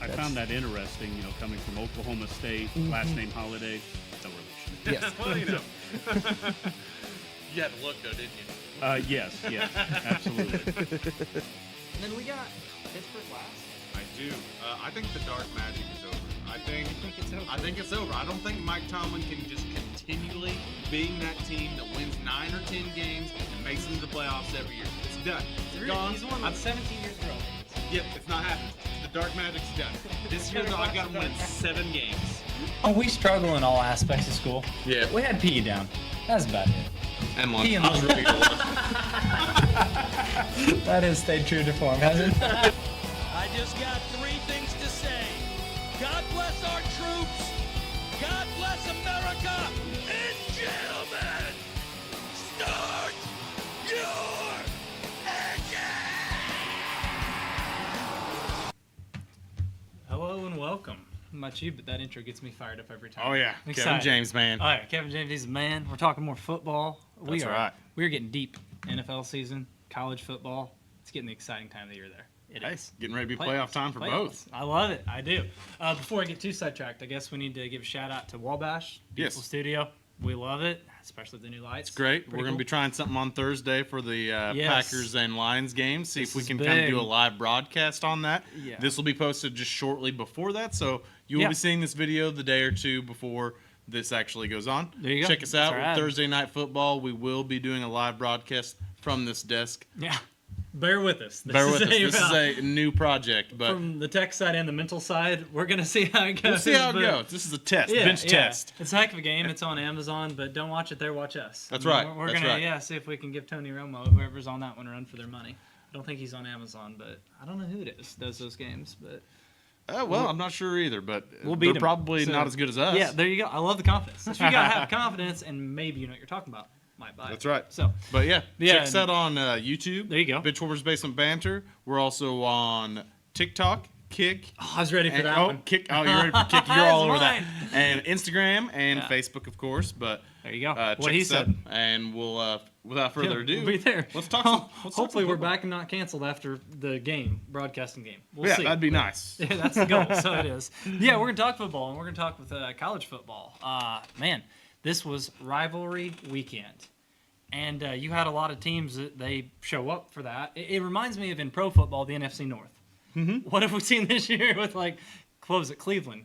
I found that interesting, coming from Oklahoma State, last name Holiday, no relation. Yes. Well, you had to look though, didn't you? Yes, absolutely. And then we got Pittsburgh last. I do. I think the dark magic is over. I think it's over. I don't think Mike Tomlin can just continually being that team that wins 9 or 10 games and makes it into the playoffs every year. It's done. It's gone. He's won 17 years in a row. Yep, it's not happening. The dark magic's done. This year, though, I got to win 7 games. Oh, we struggle in all aspects of school. Yeah. We had PE down. That's about it. And lunch. PE and I was ready to lunch. That has stayed true to form, hasn't it? I just got 3 things to say. God bless our troops. God bless America. And gentlemen, start your engine. Hello and welcome. Not much you, but that intro gets me fired up every time. Oh, yeah. I'm Kevin excited. James, man. All right, Kevin James, he's a man. We're talking more football. That's right. We are getting deep. NFL season, college football. It's getting the exciting time of the year there. It is. Getting ready to be playoff time for both. I love it. I do. Before I get too sidetracked, I guess we need to give a shout out to Wabash. Beautiful Yes. studio. We love it, especially the new lights. It's great. Pretty We're going to cool. be trying something on Thursday for the Yes. Packers and Lions game. See This if we is can kind of do a big. live broadcast on that. Yeah. This will be posted just shortly before that, so you will Yeah. be seeing this video the day or two before this actually goes on. There you go. Check us out That's with right. Thursday Night Football. We will be doing a live broadcast from this desk. Yeah. Bear with us. Bear with us. This is a new project, but from the tech side and the mental side, we're going to see how it goes. we'll see how it but- goes. This is a test, Yeah, bench yeah. test. It's a heck of a game. It's on Amazon, but don't watch it there. Watch us. That's right. We're That's gonna right. see if we can give Tony Romo, whoever's on that one, a run for their money. I don't think he's on Amazon, but I don't know who it is does those games. But Well, I'm not sure either, but we'll beat they're him. probably So, not as good as us. yeah, there you go. I love the confidence. That's what you gotta have confidence, and maybe you know what you're talking about. Might buy it. That's right. So But yeah, Yeah, check us out on YouTube. There you go. Bitch Warmers Basement Banter. We're also on TikTok, Kick. I was ready for and, that oh, one. Kick. Oh, you're ready for Kick. You're all over that. mine. And Instagram and Yeah. Facebook, of course. But There you go. check What he us out, said. and we'll, without further ado, We'll be there. let's talk. Some, Hopefully, we're back and not canceled after the game, broadcasting game. We'll see. That'd be But- nice. Yeah, that's the goal. So it is. Yeah, we're gonna talk football, and we're gonna talk with college football. Man, this was rivalry weekend, and you had a lot of teams that they show up for that. It reminds me of in pro football, the NFC North. Mm-hmm. What have we seen this year with what was it, Cleveland?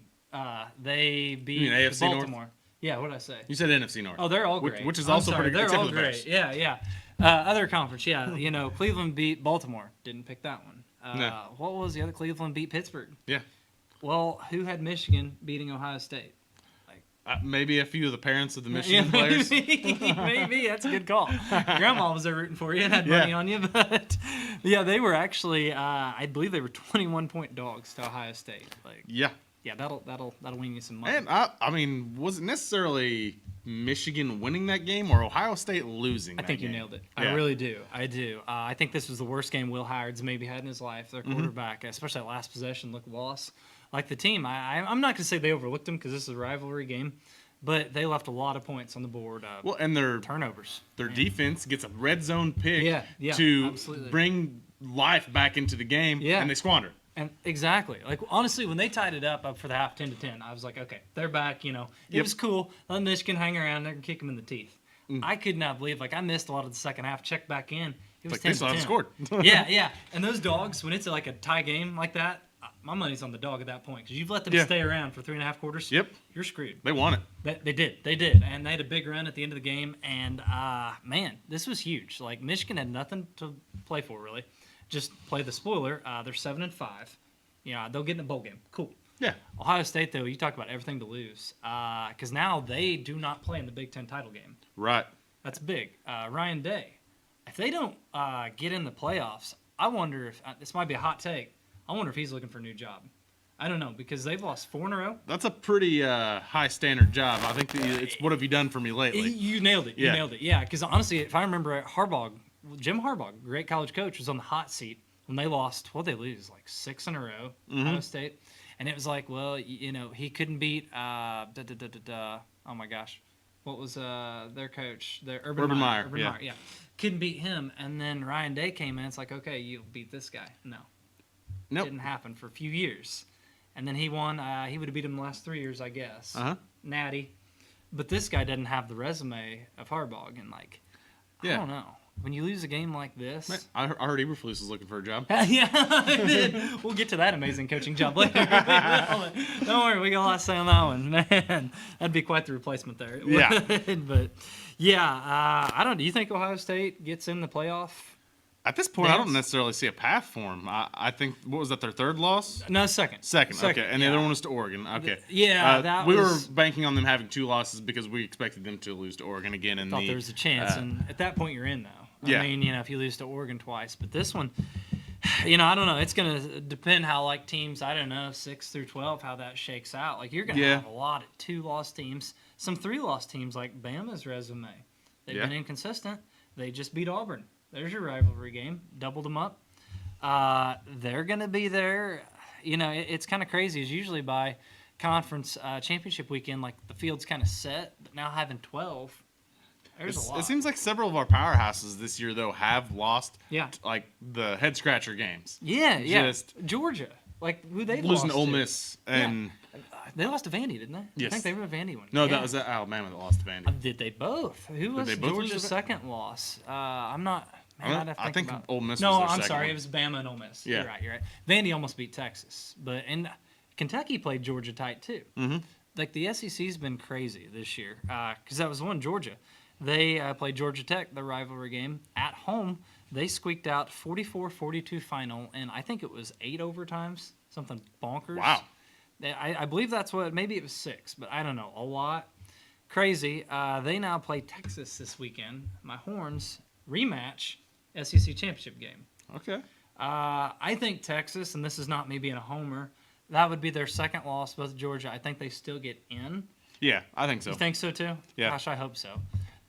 They beat You mean AFC North? Baltimore. Yeah, what did I say? You said NFC North. Oh, they're all great. Which is I'm also sorry, pretty they're except all for the Bears. great. Yeah. Other conference, yeah. Cleveland beat Baltimore. Didn't pick that one. No. What was the other? Cleveland beat Pittsburgh. Yeah. Well, who had Michigan beating Ohio State? Maybe a few of the parents of the Michigan players. Maybe. That's a good call. Grandma was there rooting for you and had money on you, but yeah, they were actually. I believe they were 21-point dogs to Ohio State. Yeah. Yeah, that'll win you some money. And I mean, was it necessarily Michigan winning that game or Ohio State losing? I think you nailed it. I Yeah. really do. I do. I think this was the worst game Will Howard's maybe had in his life. Their quarterback, especially that last possession, looked lost. Like the team, I'm not going to say they overlooked him because this is a rivalry game, but they left a lot of points on the board. Well, and their Turnovers. defense gets a red zone pick Yeah, to absolutely. bring life back into the game, Yeah. and they squander. And exactly. Honestly, when they tied it up for the half 10-10, I was like, okay, they're back. It was cool. Let Michigan hang around. They're going to kick them in the teeth. I could not believe, I missed a lot of the second half. Checked back in. It was Like, they 10-10. still haven't scored. yeah. And those dogs, when it's like a tie game like that, my money's on the dog at that point because you've let them stay around for 3.5 quarters. Yep. You're screwed. They won it. They did, and they had a big run at the end of the game. And man, this was huge. Michigan had nothing to play for really, just play the spoiler. They're 7-5. They'll get in a bowl game. Cool. Yeah. Ohio State though, you talk about everything to lose because now they do not play in the Big Ten title game. Right. That's big. Ryan Day, if they don't get in the playoffs, I wonder if this might be a hot take. I wonder if he's looking for a new job. I don't know because they've lost 4 in a row. That's a pretty high standard job. I think it's what have you done for me lately? You nailed it. You nailed it. Yeah, because honestly, if I remember, Jim Harbaugh, great college coach, was on the hot seat when they lost. What did they lose? 6 in a row. Ohio State, and it was he couldn't beat. Oh my gosh, what was their coach? Urban Meyer. Yeah, couldn't beat him. And then Ryan Day came in. It's like, okay, you'll beat this guy. No. Nope. Didn't happen for a few years. and then he won. He would have beat him the last 3 years, I guess. Natty. But this guy doesn't have the resume of Harbaugh, and I don't know. When you lose a game like this, Man, I heard Eberflus is looking for a job. yeah, I did. We'll get to that amazing coaching job later. Don't worry, we got a lot to say on that one, man. That'd be quite the replacement there. Yeah. But yeah, I don't. Do you think Ohio State gets in the playoff? At this point, I don't necessarily see a path for them. I think, what was that, their third loss? No, second. Second, okay. And the other one was to Oregon. Okay. Yeah, we were banking on them having 2 losses because we expected them to lose to Oregon again. And thought there was a chance, and at that point, you're in, though. Yeah. I mean, if you lose to Oregon twice. But this one, I don't know. It's going to depend how, teams, 6 through 12, how that shakes out. You're going to have a lot of 2-loss teams. Some 3-loss teams, like Bama's resume. They've been inconsistent. They just beat Auburn. There's your rivalry game. Doubled them up. They're going to be there. It's kind of crazy. It's usually by conference championship weekend, the field's kind of set. But now having 12, there's a lot. It seems like several of our powerhouses this year, though, have lost the head-scratcher games. Yeah. Just Georgia. Who they losing lost to Ole to. Miss. And they lost to Vandy, didn't they? Yes. I think they were a Vandy one. No, yeah. that was at Alabama that lost to Vandy. Did they both? Who was they both lose Georgia's to second loss? I'm not. Man, I think about Ole Miss No, was their I'm second sorry. one. It was Bama and Ole Miss. Yeah. You're right. Vandy almost beat Texas, and Kentucky played Georgia tight too. Mm-hmm. The SEC's been crazy this year because that was one Georgia. They played Georgia Tech, the rivalry game, at home. They squeaked out 44-42 final, and I think it was 8 overtimes, something bonkers. Wow. I believe that's what, maybe it was 6, but I don't know, a lot. Crazy. They now play Texas this weekend. My Horns rematch SEC championship game. Okay. I think Texas, and this is not me being a homer, that would be their second loss, both Georgia. I think they still get in. Yeah, I think so. You think so too? Yeah. Gosh, I hope so.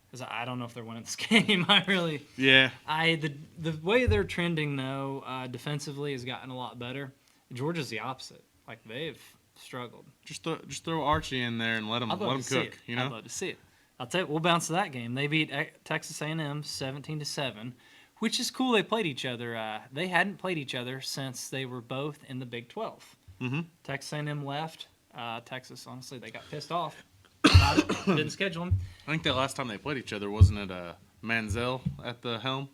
Because I don't know if they're winning this game. I really. Yeah. The way they're trending though, defensively has gotten a lot better. Georgia's the opposite. They've struggled. Just throw Archie in there and let him cook. I'd love to see it. I'll tell you, we'll bounce to that game. They beat Texas A&M 17-7, which is cool. They played each other. They hadn't played each other since they were both in the Big 12. Mm-hmm. Texas A&M left. Texas, honestly, they got pissed off about it. Didn't schedule them. I think the last time they played each other, wasn't it Manziel at the helm?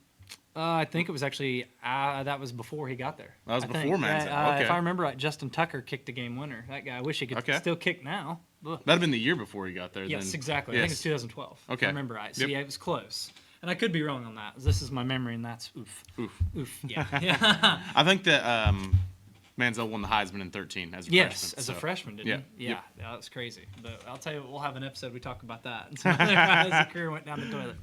I think it was actually that was before he got there. That was before Manziel. Okay. If I remember right, Justin Tucker kicked the game winner. That guy, I wish he could still kick now. Ugh. That'd have been the year before he got there. Yes, then. exactly. Yes. I think it's 2012. Okay. I remember right. So Yep. yeah, it was close. And I could be wrong on that. This is my memory, and that's oof. Oof. Yeah. Yeah. I think that Manziel won the Heisman in 13 as a Yes, freshman. as a freshman, didn't yeah. he? Yeah, Yep. yeah, that's crazy. But I'll tell you, we'll have an episode we talk about that. And some other guys' career went down the toilet.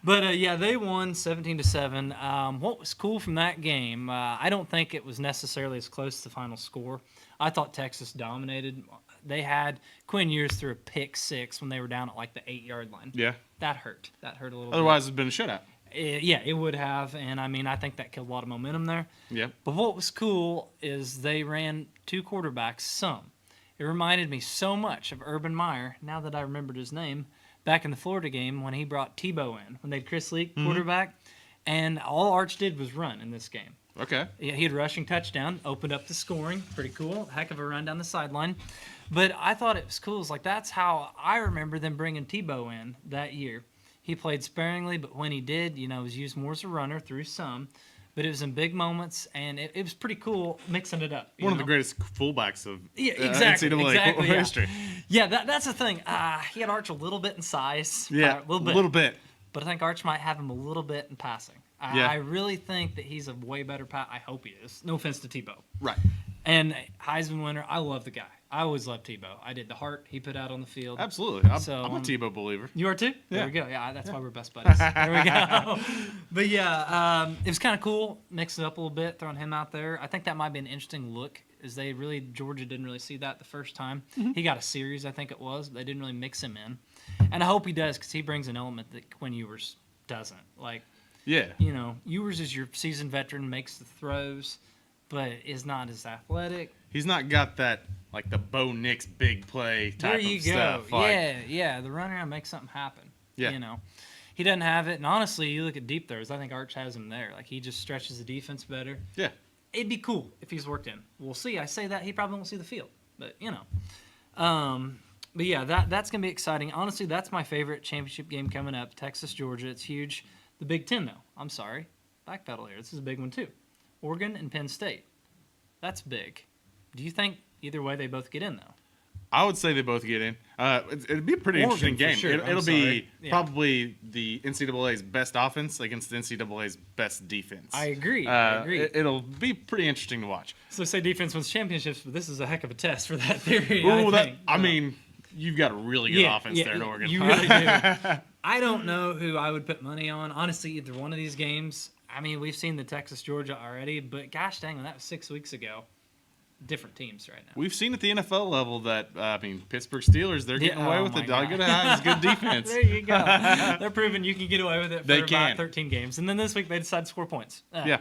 But yeah, they won 17-7. What was cool from that game? I don't think it was necessarily as close to the final score. I thought Texas dominated. They had Quinn Ewers threw a pick 6 when they were down at the 8-yard line. Yeah. That hurt. That hurt a little. Otherwise, it'd been a shutout. Yeah, it would have, and I think that killed a lot of momentum there. Yeah. But what was cool is they ran 2 quarterbacks some. It reminded me so much of Urban Meyer, now that I remembered his name, back in the Florida game when he brought Tebow in, when they had Chris Leak quarterback, and all Arch did was run in this game. Okay. Yeah, he had a rushing touchdown, opened up the scoring. Pretty cool. Heck of a run down the sideline. But I thought it was cool. It's that's how I remember them bringing Tebow in that year. He played sparingly, but when he did, was used more as a runner through some. But it was in big moments, and it was pretty cool mixing it up. One of the greatest fullbacks of exactly, NCAA history. Yeah, that's the thing. He had Arch a little bit in size. Yeah, a little bit. But I think Arch might have him a little bit in passing. Yeah. I really think that he's a way better I hope he is. No offense to Tebow. Right. And Heisman winner, I love the guy. I always loved Tebow. I did the heart he put out on the field. Absolutely. I'm So, a Tebow believer. You are too? Yeah. There we go. Yeah, that's why we're best buddies. There we go. But yeah, it was kind of cool mixing it up a little bit, throwing him out there. I think that might be an interesting look, as Georgia didn't really see that the first time. Mm-hmm. He got a series, I think it was, but they didn't really mix him in. And I hope he does, because he brings an element that Quinn Ewers doesn't. Yeah. Ewers is your seasoned veteran, makes the throws, but is not as athletic. He's not got that, the Bo Nix big play type there you of go. stuff. Yeah, the runner makes something happen. Yeah. He doesn't have it. And honestly, you look at deep throws, I think Arch has him there. He just stretches the defense better. Yeah. it'd be cool if he's worked in. We'll see. I say that he probably won't see the field, but you know. But yeah, that's gonna be exciting. Honestly, that's my favorite championship game coming up. Texas, Georgia. It's huge. The Big Ten, though. I'm sorry, backpedal here. This is a big one too. Oregon and Penn State. That's big. Do you think either way they both get in though? I would say they both get in. It'd be a pretty Oregon, interesting game. for sure. It'll be Yeah. probably the NCAA's best offense against the NCAA's best defense. I agree. It'll be pretty interesting to watch. So say defense wins championships, but this is a heck of a test for that theory. Ooh, I mean, you've got a really good offense there in Oregon. You really do. I don't know who I would put money on. Honestly, either one of these games. I mean, we've seen the Texas Georgia already, but gosh dang, that was 6 weeks ago. Different teams right now. We've seen at the NFL level that Pittsburgh Steelers, they're getting away with it. All you gotta have is good defense. There you go. They're proving you can get away with it for about 13 games, and then this week they decide to score points. Yeah.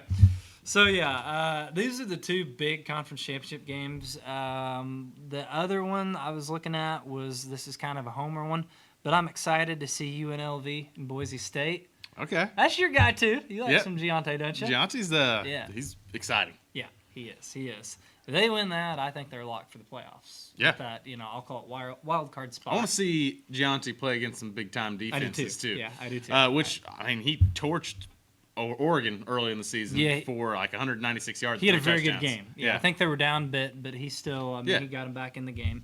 So yeah, these are the two big conference championship games. The other one I was looking at this is kind of a homer one, but I'm excited to see UNLV and Boise State. Okay. That's your guy too. You like some Giante, don't you? Giante's he's exciting. Yeah, he is. He is. If they win that, I think they're locked for the playoffs. Yeah. With that, I'll call it wild card spot. I want to see Giante play against some big time defenses too. Yeah, I do too. Which he torched Oregon early in the season for like 196 yards. He had a very touchdowns. good game. Yeah, I think they were down a bit, but he still, he got him back in the game.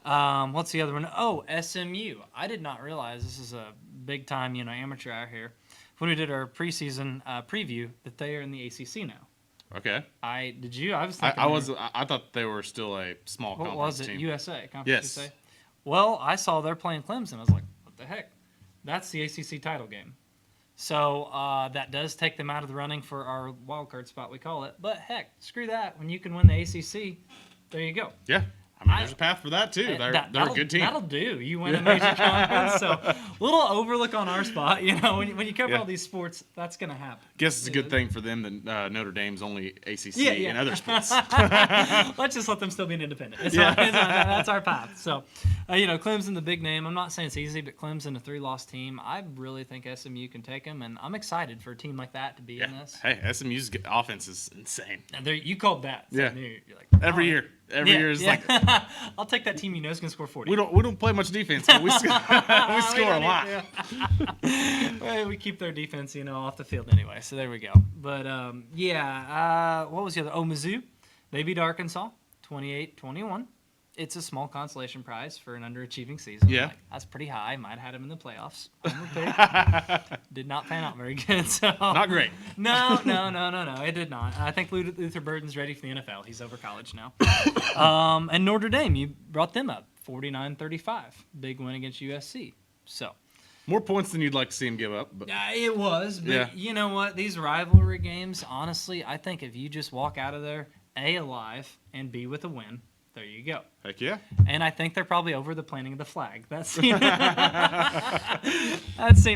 What's the other one? Oh, SMU. I did not realize this is a big time, amateur out here. When we did our preseason preview, that they are in the ACC now. Okay. Did you? I was thinking. I thought they were still a small what conference was it? team. USA. Conference Yes. USA? Well, I saw they're playing Clemson. I was like, what the heck? That's the ACC title game. So that does take them out of the running for our wild card spot, we call it. But heck, screw that. When you can win the ACC, there you go. Yeah. There's a path for that too. They're a good team. That'll do. You win a major conference. So little overlook on our spot. When you cover all these sports, that's going to happen. Guess it's a good thing for them that Notre Dame's only ACC in other sports. Let's just let them still be an independent. That's our path. So, Clemson, the big name. I'm not saying it's easy, but Clemson, a 3-loss team. I really think SMU can take them, and I'm excited for a team like that to be in this. Hey, SMU's offense is insane. And you called that. So yeah. You're like, every year. Every year is like. I'll take that team is going to score 40. We don't play much defense, but we score a lot. Well, we keep their defense, off the field anyway. So there we go. But what was the other? Oh, Mizzou, they beat Arkansas, 28-21. It's a small consolation prize for an underachieving season. Yeah. That's pretty high. Might have had him in the playoffs. Did not pan out very good. So not great. No. It did not. I think Luther Burden's ready for the NFL. He's over college now. And Notre Dame, you brought them up, 49-35. Big win against USC. So. More points than you'd like to see him give up. But. It was, but you know what? These rivalry games, honestly, I think if you just walk out of there, A, alive, and B, with a win, there you go. Heck yeah. And I think they're probably over the planting of the flag. That seemed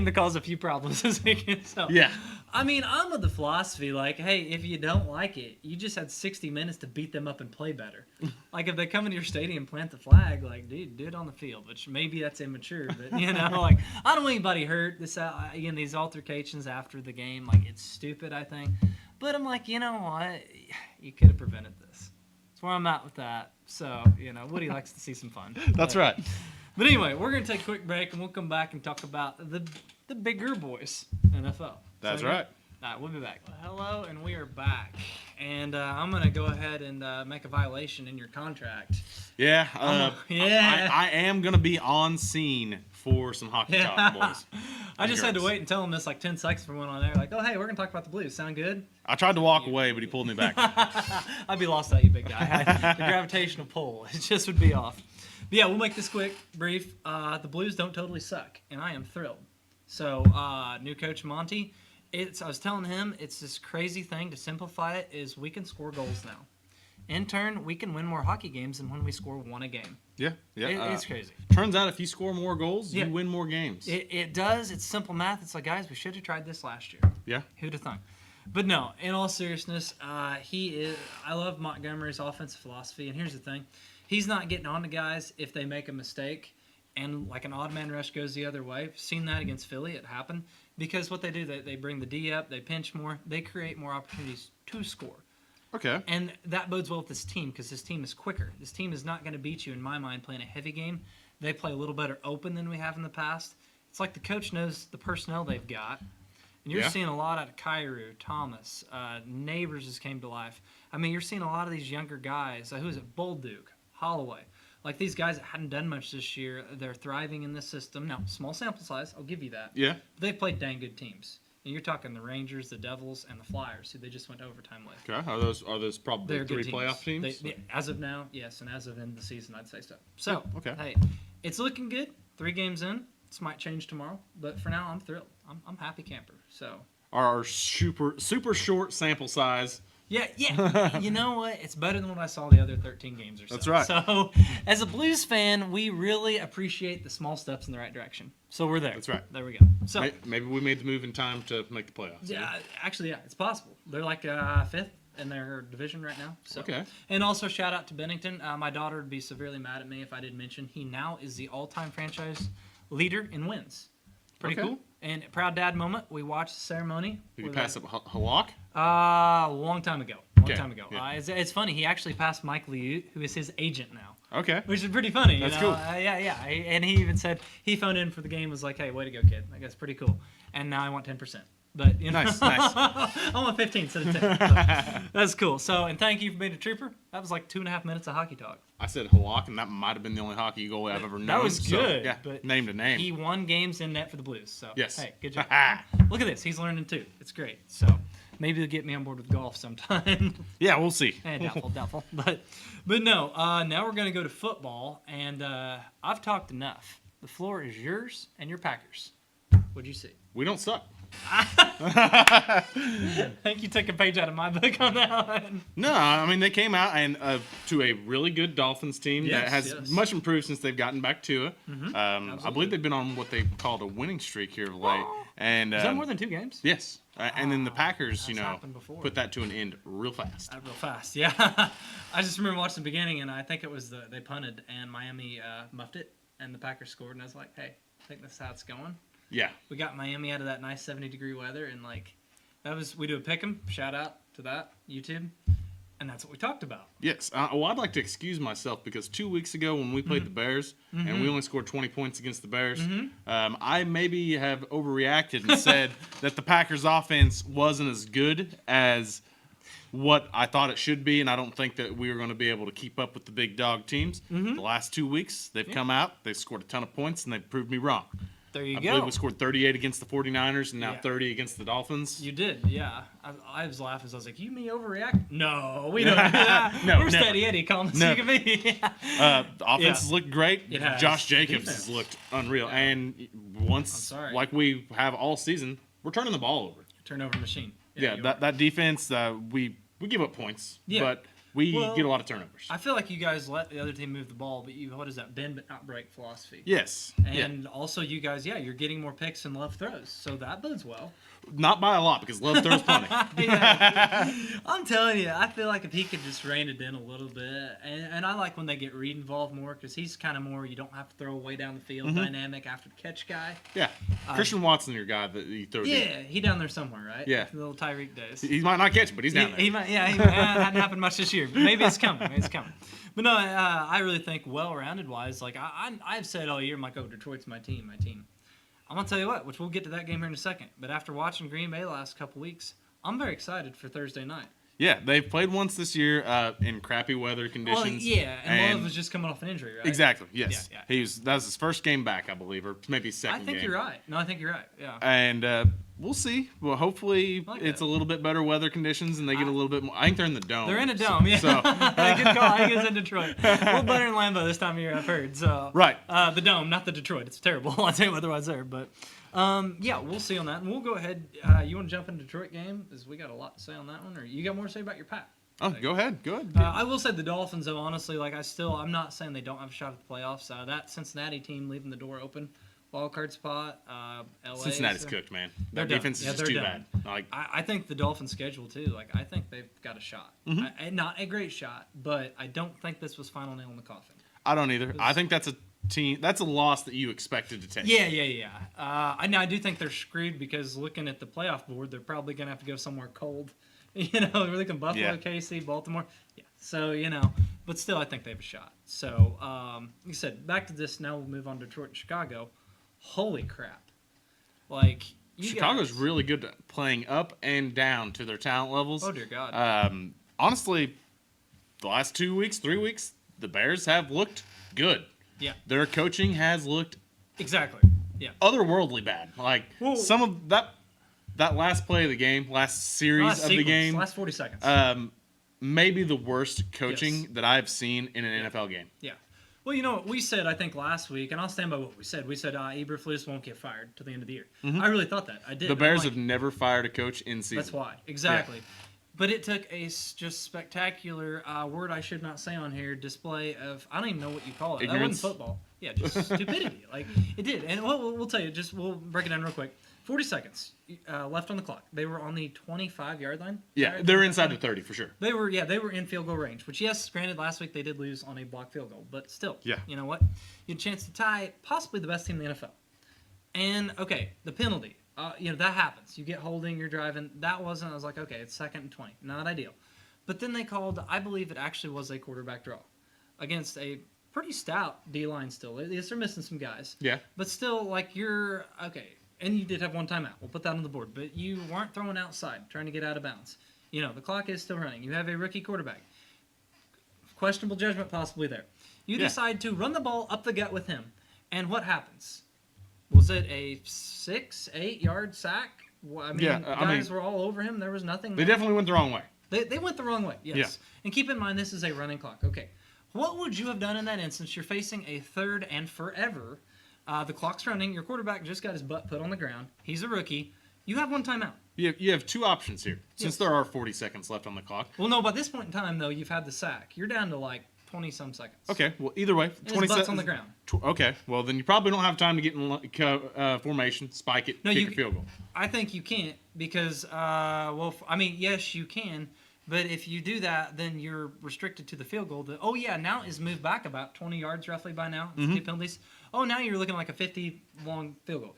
to cause a few problems this weekend. So, yeah. I mean, I'm of the philosophy, like, hey, if you don't like it, you just had 60 minutes to beat them up and play better. Like, if they come into your stadium and plant the flag, like, dude, do it on the field. Which maybe that's immature, but, like, I don't want anybody hurt. These altercations after the game, like, it's stupid, I think. But I'm like, you know what? You could have prevented this. That's where I'm at with that. So, Woody likes to see some fun. That's right. But anyway, we're going to take a quick break, and we'll come back and talk about the bigger boys, NFL. That's right. All right, we'll be back. Well, hello, and we are back. And I'm going to go ahead and make a violation in your contract. Yeah. Yeah. I am going to be on scene for some hockey talk, boys. I just had to wait and tell him this like 10 seconds from when on there. Like, oh, hey, we're going to talk about the Blues. Sound good? I tried to walk away, but he pulled me back. I'd be lost without you, big guy. The gravitational pull, it just would be off. But yeah, we'll make this quick, brief. The Blues don't totally suck, and I am thrilled. So, new coach Monty, I was telling him, it's this crazy thing. To simplify it is we can score goals now. In turn, we can win more hockey games than when we score one a game. Yeah. It's crazy. Turns out if you score more goals, you win more games. It does. It's simple math. It's like, guys, we should have tried this last year. Yeah. Who'd have thunk? But no, in all seriousness, I love Montgomery's offensive philosophy. And here's the thing. He's not getting on to guys if they make a mistake and like an odd man rush goes the other way. I've seen that against Philly. It happened. Because what they do, they bring the D up, they pinch more, they create more opportunities to score. Okay. And that bodes well with this team because this team is quicker. This team is not going to beat you, in my mind, playing a heavy game. They play a little better open than we have in the past. It's like the coach knows the personnel they've got. And you're seeing a lot out of Cairo, Thomas, Neighbors just came to life. I mean, you're seeing a lot of these younger guys. Who is it? Bolduc, Holloway. Like these guys that hadn't done much this year, they're thriving in this system. Now, small sample size, I'll give you that. Yeah. But they've played dang good teams. And you're talking the Rangers, the Devils, and the Flyers, who they just went to overtime with. Okay. Are those probably They're 3 good playoff teams? As of now, yes, and as of end of the season, I'd say so. So, okay. Hey, it's looking good. 3 games in. This might change tomorrow, but for now, I'm thrilled. I'm happy camper. So. Our super short sample size. Yeah. You know what? It's better than what I saw the other 13 games or so. That's right. So, as a Blues fan, we really appreciate the small steps in the right direction. So we're there. That's right. There we go. So maybe we made the move in time to make the playoffs. yeah, actually, it's possible. They're like 5th in their division right now. So. Okay. And also shout out to Bennington. My daughter would be severely mad at me if I didn't mention he now is the all-time franchise leader in wins. Pretty cool. And proud dad moment. We watched the ceremony. Did you pass up Halak? A long time ago. Yeah. It's funny. He actually passed Mike Liu, who is his agent now. Okay. Which is pretty funny. That's cool. cool. Yeah. And he even said he phoned in for the game. Was like, "Hey, way to go, kid! I guess pretty cool." And now I want 10%. But you know, Nice. I want 15 instead of 10. So, that's cool. So, and thank you for being a trooper. That was like 2.5 minutes of hockey talk. I said Halak, and that might have been the only hockey goalie I've ever known. That was so, good. Yeah, but named a name. He won games in net for the Blues. So, Yes. hey, good job. Look at this. He's learning too. It's great. So, maybe he'll get me on board with golf sometime. Yeah, we'll see. Doubtful. But no. Now we're going to go to football, and I've talked enough. The floor is yours and your Packers. What'd you see? We don't suck. I think you took a page out of my book on that one. No, I mean they came out and to a really good Dolphins team that has much improved since they've gotten back to it. I believe they've been on what they called a winning streak here of late. And is that more than 2 games? Yes, and then the Packers, happened before. put that to an end real fast. Real fast, yeah. I just remember watching the beginning, and I think it was they punted, and Miami muffed it, and the Packers scored, and I was like, hey, I think that's how it's going. Yeah. We got Miami out of that nice 70-degree weather, and we do a pick 'em. Shout out to that YouTube, and that's what we talked about. Yes. I'd like to excuse myself because 2 weeks ago when we played the Bears and we only scored 20 points against the Bears, I maybe have overreacted and said that the Packers' offense wasn't as good as what I thought it should be, and I don't think that we were going to be able to keep up with the big dog teams. The last 2 weeks, they've come out, they've scored a ton of points, and they've proved me wrong. There you I go. believe we scored 38 against the 49ers and now 30 against the Dolphins. You did, yeah. I was laughing. I was like, you mean overreact? No, we don't do that. No, we're never. steady Eddie, calm as you can be. The offense has looked great. It has. Josh Jacobs Defense. has looked unreal. And once, like we have all season, we're turning the ball over. Turnover machine. Yeah, that defense, we give up points, but we get a lot of turnovers. I feel like you guys let the other team move the ball, but what is that, bend but not break philosophy? Yes. And also you guys, you're getting more picks and love throws, so that bodes well. Not by a lot, because Love throws plenty. I'm telling you, I feel like if he could just rein it in a little bit, and I like when they get Reed involved more, because he's kind of more, you don't have to throw way down the field, dynamic after the catch guy. Yeah. Christian Watson, your guy that you throw He down there somewhere, right? Yeah. The little Tyreek days. He might not catch it, but he's down there. He might, hadn't happened much this year, but maybe it's coming. But no, I really think well-rounded wise, like I've said all year, I'm like, Detroit's my team. I'm going to tell you what, which we'll get to that game here in a second. But after watching Green Bay the last couple weeks, I'm very excited for Thursday night. Yeah, they've played once this year in crappy weather conditions. Well, and Love was just coming off an injury, right? Exactly, yes. Yeah. That was his first game back, I believe, or maybe second game. I think you're right. No, I think you're right, yeah. And we'll see. Well, hopefully it's a little bit better weather conditions and they get a little bit more. I think they're in the dome. They're in a dome, yeah. So. Good call. I think it's in Detroit. A little better in Lambeau this time of year, I've heard. So right. The dome, not the Detroit. It's terrible. I'll tell you otherwise there. But we'll see on that. And we'll go ahead. You want to jump into the Detroit game? Because we got a lot to say on that one. Or you got more to say about your Pack? Oh, go ahead. Good. I will say the Dolphins, though, honestly, I'm not saying they don't have a shot at the playoffs. That Cincinnati team leaving the door open, wild card spot, LA. Cincinnati's cooked, man. Their done. defense is just too bad. I think the Dolphins' schedule, too, I think they've got a shot. Not a great shot, but I don't think this was final nail in the coffin. I don't either. I think that's team. That's a loss that you expected to take. Yeah. I do think they're screwed because looking at the playoff board, they're probably going to have to go somewhere cold. We're looking Buffalo, KC, Baltimore. Yeah. So, but still, I think they have a shot. So, like I said, back to this. Now we'll move on to Detroit and Chicago. Holy crap. Chicago's really good at playing up and down to their talent levels. Oh, dear God. Honestly, the last 2 weeks, 3 weeks, the Bears have looked good. Yeah. Their coaching has looked Exactly. Yeah. otherworldly bad. Some of that last play of the game, last series of the game, last 40 seconds. maybe the worst coaching that I've seen in an NFL game. Yeah. Well, what we said, I think, last week, and I'll stand by what we said. We said Eberflus won't get fired till the end of the year. Mm-hmm. I really thought that. I did. The Bears have never fired a coach in season. That's why. Exactly. Yeah. But it took a just spectacular word I should not say on here, display of, I don't even know what you call it. Ignorance. That wasn't football. Yeah, just stupidity. It did. And we'll tell you, we'll break it down real quick. 40 seconds left on the clock. They were on the 25-yard line. Yeah, they're inside the 30 for sure. They were in field goal range, which, yes, granted, last week they did lose on a blocked field goal. But still, you know what? You had a chance to tie possibly the best team in the NFL. And, okay, the penalty. That happens. You get holding, you're driving. That wasn't, I was like, okay, it's 2nd and 20. Not ideal. But then they called, I believe it actually was a quarterback draw against a pretty stout D-line still. Yes, they're missing some guys. Yeah. But still, you're, okay. And you did have one timeout. We'll put that on the board. But you weren't throwing outside, trying to get out of bounds. The clock is still running. You have a rookie quarterback. Questionable judgment possibly there. You decide to run the ball up the gut with him. And what happens? Was it a 6-8 yard sack? Guys were all over him. There was nothing. They definitely went the wrong way. They went the wrong way, yes. Yeah. And keep in mind, this is a running clock. Okay. What would you have done in that instance? You're facing a 3rd and forever. The clock's running. Your quarterback just got his butt put on the ground. He's a rookie. You have one timeout. You have two options here, since there are 40 seconds left on the clock. Well, no, by this point in time, though, you've had the sack. You're down to 20-some seconds. Okay, well, either way, 20 seconds on the ground. Okay, well, then you probably don't have time to get in formation, spike it, kick a field goal. I think you can't because, yes, you can. But if you do that, then you're restricted to the field goal. Now it's moved back about 20 yards roughly by now. Mm-hmm. 2 penalties. Now you're looking like a 50-long field goal,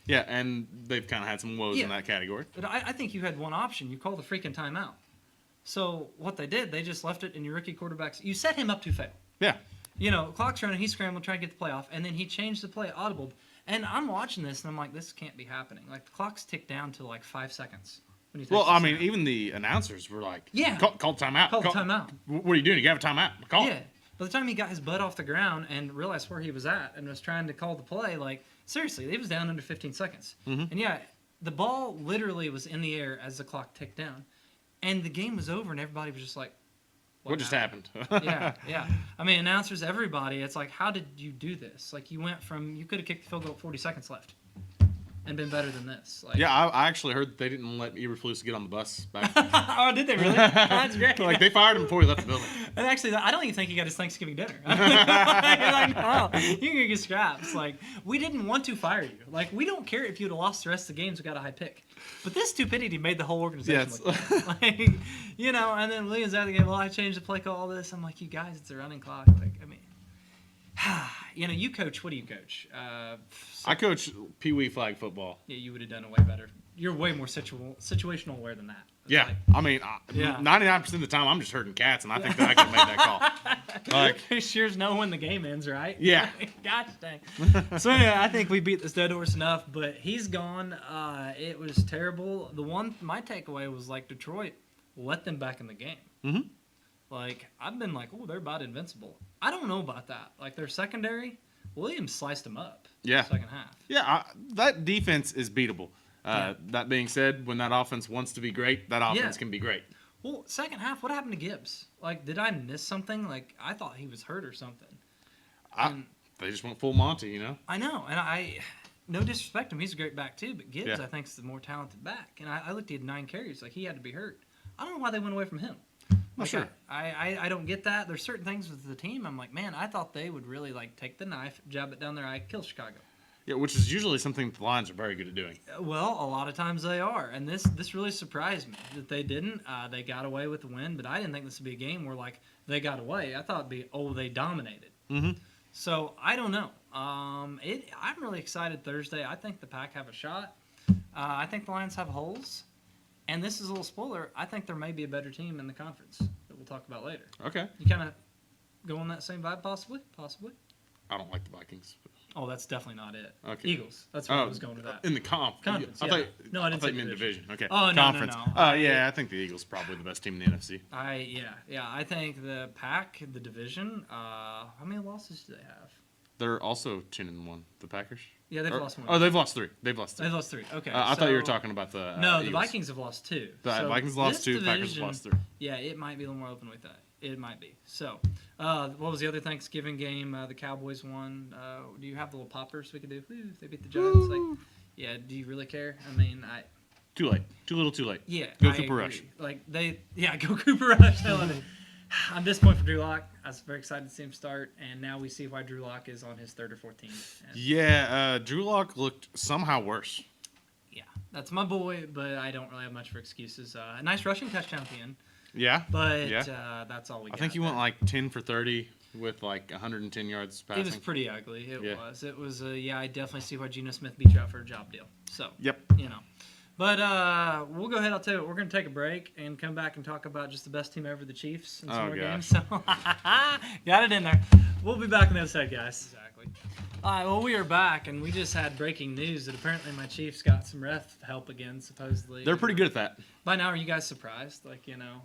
Yeah, and they've kind of had some woes in that category. But I think you had one option. You called the freaking timeout. So what they did, they just left it in your rookie quarterback's. You set him up to fail. Yeah. Clock's running, he's scrambling, trying to get the play off, and then he changed the play audible. And I'm watching this, and I'm like, this can't be happening. The clock's ticked down to 5 seconds. Even the announcers were like, call timeout. Call timeout. What are you doing? You have a timeout. Call it. By the time he got his butt off the ground and realized where he was at and was trying to call the play, seriously, he was down under 15 seconds. Mm-hmm. And the ball literally was in the air as the clock ticked down. And the game was over, and everybody was just like, what just happened? Yeah. Announcers, everybody, it's like, how did you do this? You went from, you could have kicked the field goal with 40 seconds left and been better than this. I actually heard that they didn't let Eberflus get on the bus back. Oh, did they really? That's great. They fired him before he left the building. And actually, I don't even think he got his Thanksgiving dinner. No, you can get scraps. We didn't want to fire you. We don't care if you'd have lost the rest of the games, we got a high pick. But this stupidity made the whole organization look bad. And then Williams out of the game, I changed the play call, all this. I'm like, you guys, it's a running clock. You coach. What do you coach? I coach Pee Wee flag football. Yeah, you would have done it way better. You're way more situational aware than that. Yeah, 99% of the time I'm just herding cats, and I think that I could have made that call. You sure know when the game ends, right? Yeah. Gosh dang. So anyway, I think we beat this dead horse enough, but he's gone. It was terrible. My takeaway was Detroit let them back in the game. Mm-hmm. I've been they're about invincible. I don't know about that. Their secondary, Williams sliced them up. Yeah. Second half. Yeah, that defense is beatable. That being said, when that offense wants to be great, that offense can be great. Well, second half, what happened to Gibbs? Did I miss something? I thought he was hurt or something. They just went full Monty, I know, and no disrespect to him, he's a great back too, but Gibbs, I think, is the more talented back. And I looked at 9 carries, he had to be hurt. I don't know why they went away from him. Sure. I don't get that. There's certain things with the team. I'm like, man, I thought they would really take the knife, jab it down their eye, kill Chicago. Yeah, which is usually something the Lions are very good at doing. Well, a lot of times they are, and this really surprised me that they didn't. They got away with the win, but I didn't think this would be a game where they got away. I thought it'd be they dominated. Mm-hmm. So I don't know. I'm really excited Thursday. I think the Pack have a shot. I think the Lions have holes. And this is a little spoiler. I think there may be a better team in the conference that we'll talk about later. Okay. You kind of go on that same vibe, possibly? I don't like the Vikings. Oh, that's definitely not it. Okay. Eagles. That's where I was going with that. In the conference. Yeah. No, I didn't thought say you meant division. Okay. Oh, no, conference. no. Yeah, I think the Eagles are probably the best team in the NFC. I think the Pack, the division. How many losses do they have? They're also 10-1. The Packers. Yeah, they've lost one. Oh, they've lost 3. They've lost 3. Okay. I thought you were talking about the. No, the Eagles. Vikings have lost 2. The Vikings lost 2. The Packers have lost 3. Yeah, it might be a little more open with that. It might be. So, what was the other Thanksgiving game? The Cowboys won. Do you have the little poppers we could do? Woo, if they beat the Giants. Like, yeah. Do you really care? I mean, Too late. Too little. Too late. Yeah. Go I Cooper agree. Rush. Go Cooper Rush. I love it. I'm disappointed for Drew Lock. I was very excited to see him start, and now we see why Drew Lock is on his 3rd or 4th team. And Drew Lock looked somehow worse. yeah, that's my boy, but I don't really have much for excuses. A nice rushing touchdown at the end. Yeah. But yeah. that's all we got. I think he went like 10 for 30 with like 110 yards passing. It was pretty ugly. It was. It was, I definitely see why Geno Smith beat you out for a job deal. So, Yep. But we'll go ahead. I'll tell you what, we're going to take a break and come back and talk about just the best team ever, the Chiefs, and some more games. So, got it in there. We'll be back on the other side, guys. Exactly. All right, well, we are back, and we just had breaking news that apparently my Chiefs got some ref help again, supposedly. They're pretty good at that. By now, are you guys surprised? Like, hey, No,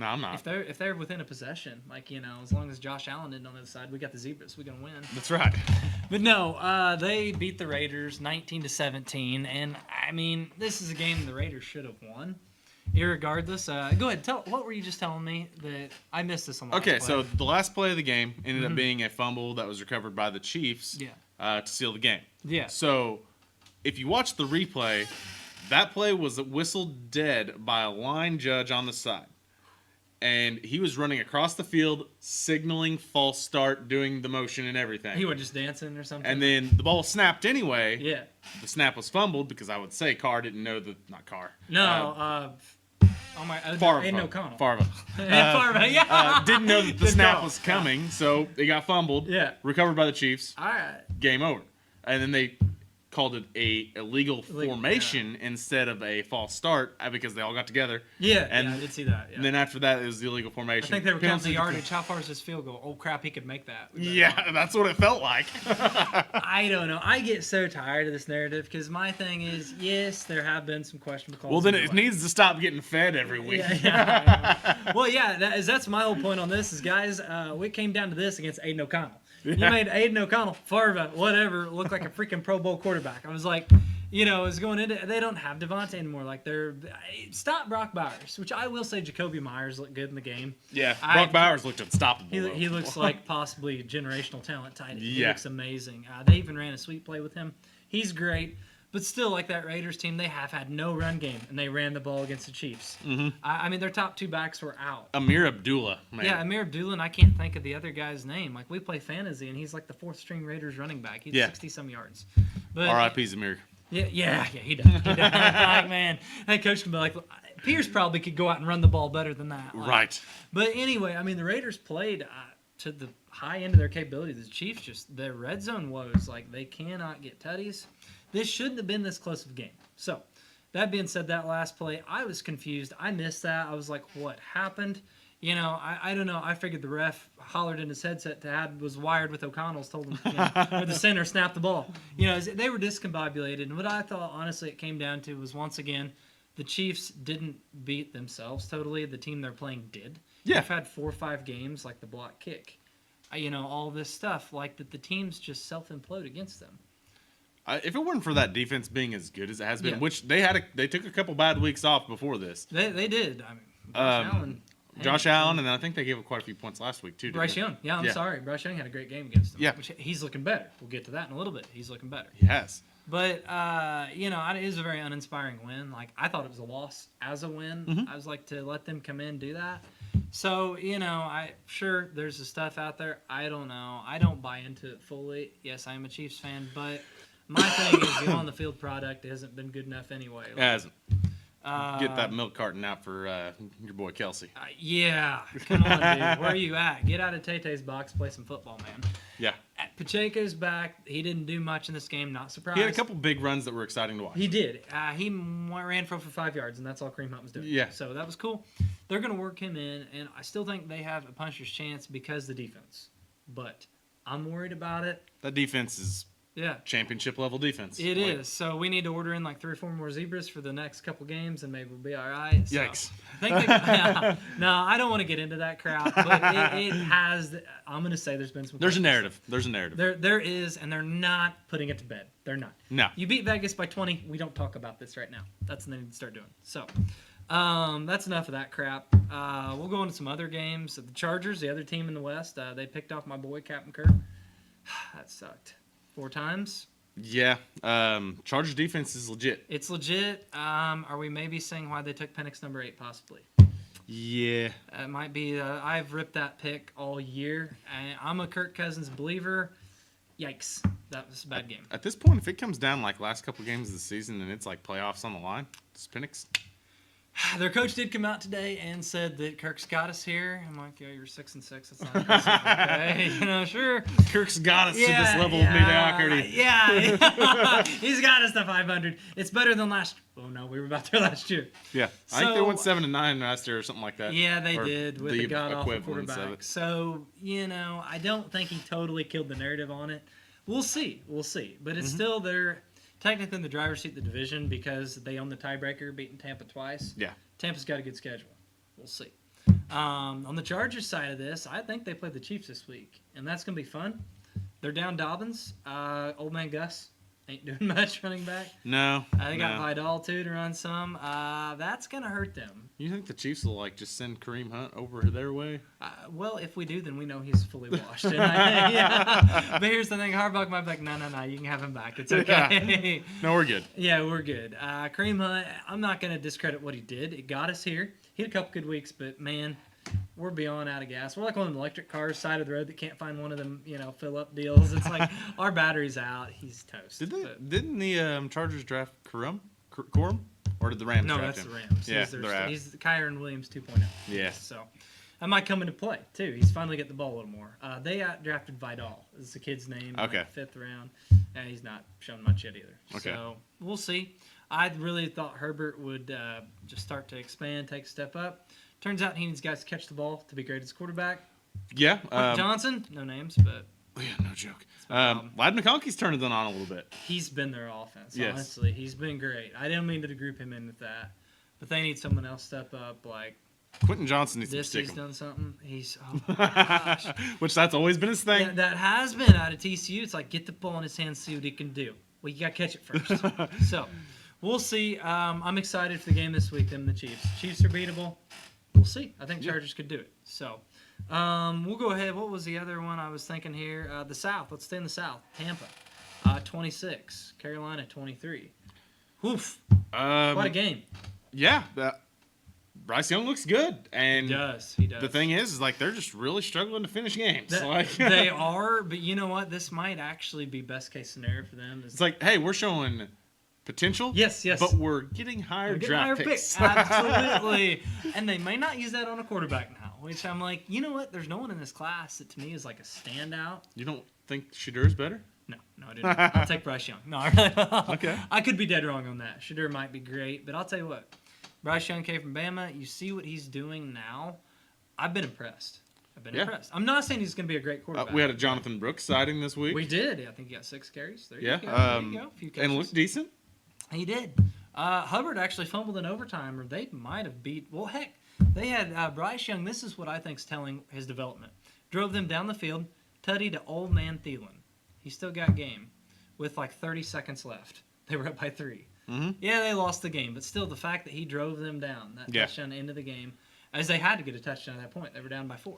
I'm not. If they're within a possession, like, as long as Josh Allen isn't on the other side, we got the Zebras. We're going to win. That's right. But no, they beat the Raiders 19-17, and I mean, this is a game the Raiders should have won. Irregardless, go ahead. What were you just telling me that I missed this on the last play? So the last play of the game ended up being a fumble that was recovered by the Chiefs to seal the game. Yeah. So if you watch the replay, that play was whistled dead by a line judge on the side. And he was running across the field, signaling false start, doing the motion and everything. He was just dancing or something. And then the ball snapped anyway. Yeah. The snap was fumbled because I would say Carr didn't know not Carr. No, Favre. O'Connell. Favre. Favre, yeah. Didn't know that the Good snap call. was coming, so it got fumbled. Yeah. Recovered by the Chiefs. All right. Game over. And then they called it a illegal formation instead of a false start because they all got together. Yeah, and I did see that. Yeah. And then after that, it was the illegal formation. I think they were counting the Penalty- yardage. How far is this field goal? Oh, crap, he could make that. Yeah, that's what it felt like. I don't know. I get so tired of this narrative because my thing is, yes, there have been some questionable calls. Well, then it needs to stop getting fed every week. Well, yeah, that's my whole point on this is, guys, we came down to this against Aiden O'Connell. You made Aiden O'Connell, Favre, whatever, look like a freaking Pro Bowl quarterback. I was like, it's going into, they don't have Devontae anymore. Like, stop Brock Bowers, which I will say Jacoby Myers looked good in the game. Yeah, Brock Bowers looked unstoppable. He looks like possibly generational talent tight end. He Yeah. looks amazing. They even ran a sweep play with him. He's great. But still, like that Raiders team, they have had no run game, and they ran the ball against the Chiefs. Mm-hmm. I mean, their top 2 backs were out. Amir Abdullah, man. Yeah, Amir Abdullah, and I can't think of the other guy's name. Like, we play fantasy, and he's like the 4th-string Raiders running back. He's 60-some yards. But R.I.P. Amir. Yeah, he does. Like, man, that coach can be like, Pierce probably could go out and run the ball better than that. Like, Right. But anyway, I mean, the Raiders played to the high end of their capability. The Chiefs just, their red zone woes, like, they cannot get tutties. This shouldn't have been this close of a game. So, that being said, that last play, I was confused. I missed that. I was like, what happened? I don't know. I figured the ref hollered in his headset was wired with O'Connell's, told him, or the center snapped the ball. They were discombobulated. And what I thought, honestly, it came down to was, once again, the Chiefs didn't beat themselves totally. The team they're playing did. Yeah. They've had 4 or 5 games, like the block kick. All this stuff, like that the teams just self-implode against them. If it weren't for that defense being as good as it has been, Yeah. which they took a couple bad weeks off before this. They did. I mean, Josh Allen, and I think they gave up quite a few points last week too. Bryce didn't Young. Yeah, I'm Yeah. sorry. Bryce Young had a great game against them. Yeah. Which he's looking better. We'll get to that in a little bit. He's looking better. they? He has. But, it is a very uninspiring win. Like, I thought it was a loss as a win. Mm-hmm. I was like, to let them come in and do that. So, sure, there's the stuff out there. I don't know. I don't buy into it fully. Yes, I am a Chiefs fan, but my thing is the on-the-field product hasn't been good enough anyway. It hasn't. Get that milk carton out for your boy Kelsey. Yeah, come on, dude. Where are you at? Get out of Tay-Tay's box, play some football, man. Yeah. Pacheco's back. He didn't do much in this game. Not surprised. He had a couple big runs that were exciting to watch. He did. He ran for over 5 yards, and that's all Kareem Hunt was doing. Yeah. So that was cool. They're going to work him in, and I still think they have a puncher's chance because of the defense. But I'm worried about it. That defense is Yeah. championship level defense. It is. So we need to order in like 3 or 4 more zebras for the next couple games, and maybe we'll be all right. So Yikes. I think no, I don't want to get into that crap, but it has. I'm going to say there's been some. There's a questions. narrative. There is, and they're not putting it to bed. They're not. No. You beat Vegas by 20. We don't talk about this right now. That's what they need to start doing. So, that's enough of that crap. We'll go into some other games. The Chargers, the other team in the West, they picked off my boy Captain Kirk. That sucked. 4 times. Yeah. Chargers defense is legit. It's legit. Are we maybe saying why they took Penix number 8 possibly? Yeah. It might be. I've ripped that pick all year. I'm a Kirk Cousins believer. Yikes. That was a bad game. At this point, if it comes down like last couple games of the season and it's like playoffs on the line, it's Penix. Their coach did come out today and said that Kirk's got us here. I'm like, yeah, you're 6-6. That's not okay. Sure. Kirk's got us to this level of mediocrity. Yeah. He's got us to 500. It's better than last. Oh no, we were about there last year. Yeah. I think they So- went 7-9 last year or something like that. Yeah, they Or did with the god-awful equivalence of quarterback. it. So, I don't think he totally killed the narrative on it. We'll see. But it's still they're technically in the driver's seat of the division because they own the tiebreaker, beating Tampa twice. Yeah. Tampa's got a good schedule. We'll see. On the Chargers side of this, I think they play the Chiefs this week, and that's going to be fun. They're down Dobbins. Old man Gus ain't doing much running back. No. They got no. Vidal, too, to run some. That's going to hurt them. You think the Chiefs will just send Kareem Hunt over their way? Well, if we do, then we know he's fully washed. Yeah. But here's the thing. Harbaugh might be like, no, you can have him back. It's okay. No, we're good. Yeah, we're good. Kareem Hunt, I'm not going to discredit what he did. It got us here. He had a couple good weeks, but, man, we're beyond out of gas. We're like one of them electric cars, side of the road that can't find one of them, fill-up deals. It's like our battery's out. He's toast. Didn't the Chargers draft Corum? Or did the Rams No, draft that's him? the Rams. Yeah, he's Kyron Williams 2.0. Yeah. So that might come into play, too. He's finally getting the ball a little more. They drafted Vidal. Is the kid's name. Okay. 5th round. And he's not shown much yet either. Okay. So we'll see. I really thought Herbert would just start to expand, take a step up. Turns out he needs guys to catch the ball to be great as quarterback. Yeah. Johnson, no names, but Yeah, no joke. Lad McConkey's turning it on a little bit. he's been their offense, Yes. honestly. He's been great. I didn't mean to group him in with that. But they need someone else step up. Like, Quentin Johnson needs to this stick he's him. done something. He's, oh my gosh. Which that's always been his thing. That has been out of TCU. It's like, get the ball in his hands, see what he can do. Well, you got to catch it first. So, we'll see. I'm excited for the game this week, them and the Chiefs. Chiefs are beatable. We'll see. I think Chargers could do it. So, we'll go ahead. What was the other one I was thinking here? The South. Let's stay in the South. Tampa, 26. Carolina, 23. Oof. What a game. Yeah. Bryce Young looks good. And He does. the thing is they're just really struggling to finish games. They are, but you know what? This might actually be best case scenario for them. It's like, hey, we're showing potential. Yes. But we're getting higher They're getting draft higher picks. Absolutely. And they may not use that on a quarterback now, which I'm like, you know what? There's no one in this class that to me is like a standout. You don't think Shadur's better? No, I didn't. I'll take Bryce Young. No, I really don't. Okay. I could be dead wrong on that. Shadur might be great, but I'll tell you what. Bryce Young came from Bama. You see what he's doing now. I've been impressed. Impressed. I'm not saying he's going to be a great quarterback. We had a Jonathan Brooks sighting this week. We did. I think he got 6 carries. There Yeah. you go. There you go. A few catches. And looked decent. He did. Hubbard actually fumbled in overtime, or they might have beat. Well, heck, they had Bryce Young. This is what I think's telling his development. Drove them down the field, tutty to old man Thielen. He still got game with like 30 seconds left. They were up by 3. Mm-hmm. Yeah, they lost the game, but still the fact that he drove them down, that touchdown into the game, as they had to get a touchdown at that point. They were down by 4.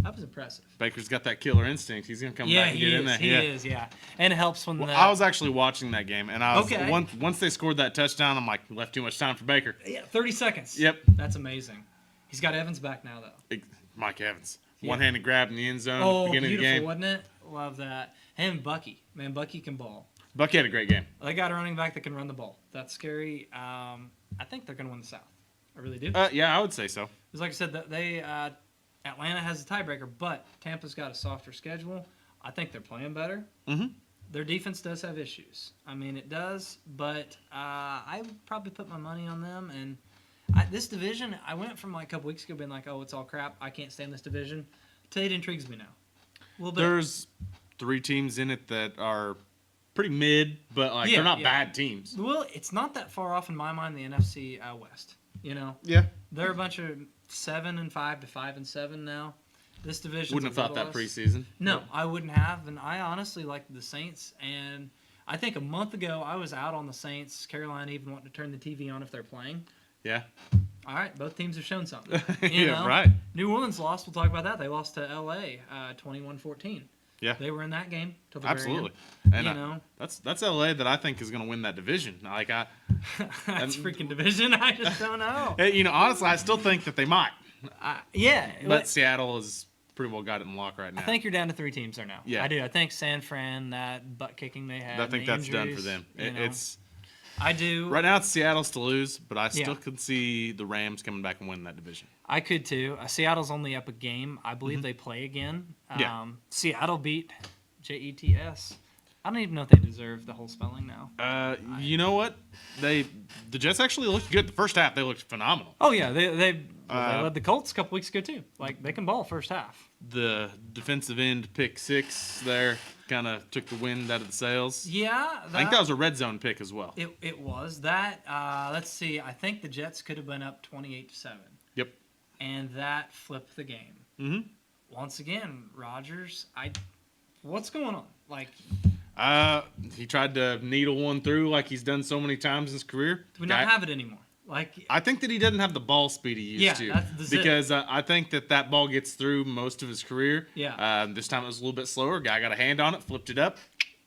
That was impressive. Baker's got that killer instinct. He's going to come back and get in there. He is. And it helps when I was actually watching that game, and I was Okay. once they scored that touchdown, I'm like, left too much time for Baker. Yeah, 30 seconds. Yep. That's amazing. He's got Evans back now, though. Mike Evans. Yeah. One-handed grab in the end zone at the Oh, beginning beautiful, of the game. wasn't it? Love that. Him and Bucky. Man, Bucky can ball. Bucky had a great game. They got a running back that can run the ball. That's scary. I think they're going to win the South. I really do. Yeah, I would say so. Because like I said, Atlanta has a tiebreaker, but Tampa's got a softer schedule. I think they're playing better. Mm-hmm. Their defense does have issues. I mean, it does, but I would probably put my money on them. And this division, I went from like a couple weeks ago being like, oh, it's all crap. I can't stand this division. It intrigues me now. A little bit. There's 3 teams in it that are pretty mid, but like they're not bad teams. Well, it's not that far off in my mind, the NFC West. You know? Yeah. They're a bunch of 7-5 to 5-7 now. This division Wouldn't have thought that preseason. No, I wouldn't have, and I honestly like the Saints. And I think a month ago I was out on the Saints. Carolina even wanting to turn the TV on if they're playing. Yeah. All right, both teams have shown something. Yeah, know? right. New Orleans lost. We'll talk about that. They lost to L.A. 21-14. Yeah. They were in that game till the Absolutely. very end. And that's LA that I think is going to win that division. Like that's freaking division. I just don't know. Honestly, I still think that they might. Yeah, But Seattle has pretty well got it in lock right now. I think you're down to 3 teams there now. Yeah. I do. I think San Fran, that butt kicking they had. I think the that's done injuries, for them. you know. It's I do. right now it's Seattle's to lose, but I still Yeah. could see the Rams coming back and winning that division. I could too. Seattle's only up a game. I believe they play again. Yeah. Seattle beat Jets. I don't even know if they deserve the whole spelling now. You know what? The Jets actually looked good. The first half they looked phenomenal. Oh yeah, they led the Colts a couple weeks ago too. Like they can ball first half. The defensive end pick 6 there kind of took the wind out of the sails. Yeah, I think that was a red zone pick as well. It was that. Let's see. I think the Jets could have been up 28-7. Yep. And that flipped the game. Mm-hmm. Once again, Rodgers. What's going on? Like, he tried to needle one through like he's done so many times in his career. do we not have it anymore? Like, I think that he doesn't have the ball speed he used to. that's it. Because I think that ball gets through most of his career. Yeah. This time it was a little bit slower. Guy got a hand on it, flipped it up.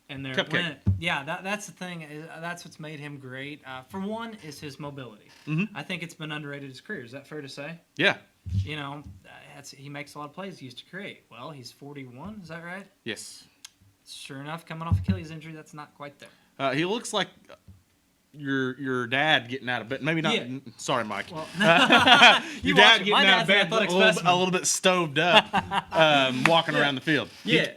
and there Cupcake. it went. Yeah, that's the thing. That's what's made him great. For one, is his mobility. Mm-hmm. I think it's been underrated his career. Is that fair to say? Yeah. You know, he makes a lot of plays he used to create. Well, he's 41. Is that right? Yes. Sure enough, coming off Achilles injury, that's not quite there. He looks like your dad getting out of bed. Maybe not. Yeah. Sorry, Mike. Well, Your watch dad it. getting My out of dad's an bed athletic a little specimen. bit stoved up, walking around the field. Yeah.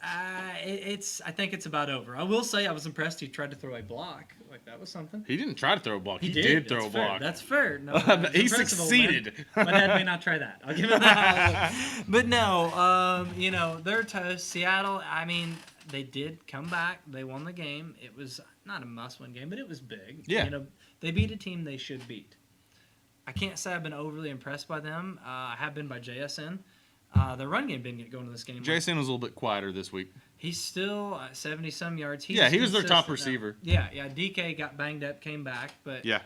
I think it's about over. I will say I was impressed he tried to throw a block. Like, that was something. He didn't try to throw a block. He did. did throw That's a fair. block. That's fair. No, He it's impressive, old man. succeeded. My dad may not try that. I'll give him that. But no, they're toast. Seattle, I mean, they did come back. They won the game. It was not a must-win game, but it was big. Yeah. You know, they beat a team they should beat. I can't say I've been overly impressed by them. I have been by JSN. The run game didn't get going to this game. Jason was a little bit quieter this week. He's still 70-some yards. He's He was their top consistent now. receiver. Yeah. DK got banged up, came back, but Yeah.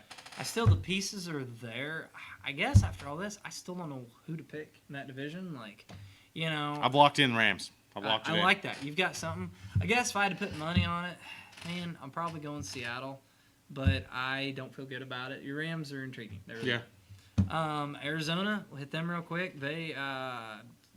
the pieces are there. I guess after all this, I still don't know who to pick in that division. Like, I've locked in Rams. I've locked it in. I like that. You've got something. I guess if I had to put money on it, man, I'm probably going Seattle, but I don't feel good about it. Your Rams are intriguing. They're really good. Arizona, we'll hit them real quick. They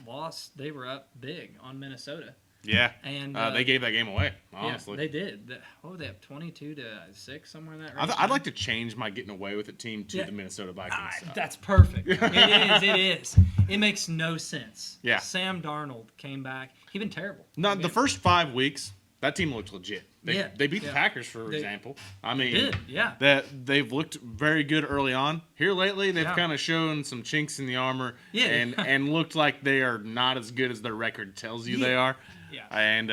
lost. They were up big on Minnesota. Yeah. And they gave that game away, honestly. Yeah, they did. What were they up 22-6 somewhere in that range? I'd like to change my getting away with it team to the Minnesota Vikings. That's perfect. It is. It makes no sense. Yeah. Sam Darnold came back. He'd been terrible. No, the first 5 weeks, that team looked legit. They beat the Packers, for example. I mean, did, yeah. That they've looked very good early on. Here lately, they've Yeah. kind of shown some chinks in the armor, Yeah. and looked like they are not as good as their record tells you they are. Yeah. And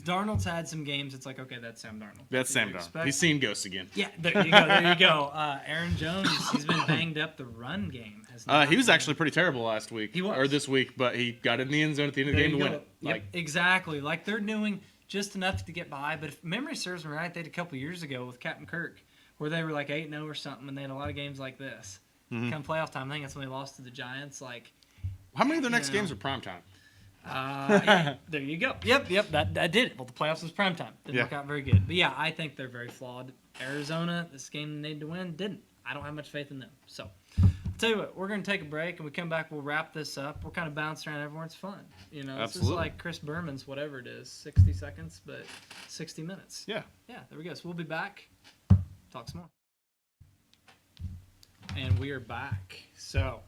Darnold's had some games. It's like, okay, that's Sam Darnold. that's Sam what you Darnold. expect. He's seen ghosts again. Yeah, there you go. Aaron Jones, he's been banged up. The run game has not He was been- actually pretty terrible last week. He was. Or this week, but he got in the end zone at the end of the There game you to go. win it. Yep, Like, exactly. Like, they're doing just enough to get by. But if memory serves me right, they did a couple years ago with Captain Kirk, where they were like 8-0 or something, and they had a lot of games like this. Come playoff time, I think that's when they lost to the Giants. Like, how many of their next Yeah. games are primetime? there you go. Yep. That did it. Well, the playoffs was primetime. Didn't work out very good. But yeah, I think they're very flawed. Arizona, this game they needed to win, didn't. I don't have much faith in them. So, I'll tell you what, we're going to take a break, and we come back, we'll wrap this up. We're kind of bouncing around everywhere. It's fun. This is Absolutely. like Chris Berman's, whatever it is, 60 seconds, but 60 minutes. Yeah. Yeah, there we go. So we'll be back. Talk some more. And we are back. So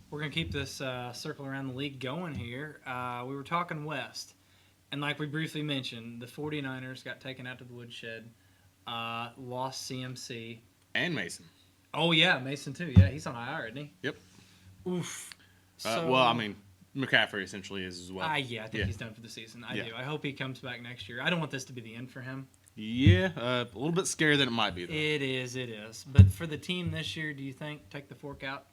we're going to keep this circle around the league going here. We were talking West. And like we briefly mentioned, the 49ers got taken out to the woodshed, lost CMC. And Mason. Oh, yeah, Mason too. Yeah, he's on IR, isn't he? Yep. Oof. Well, I mean, McCaffrey essentially is as well. Yeah, I think he's done for the season. I do. I hope he comes back next year. I don't want this to be the end for him. Yeah, a little bit scarier than it might be, though. It is. But for the team this year, do you think take the fork out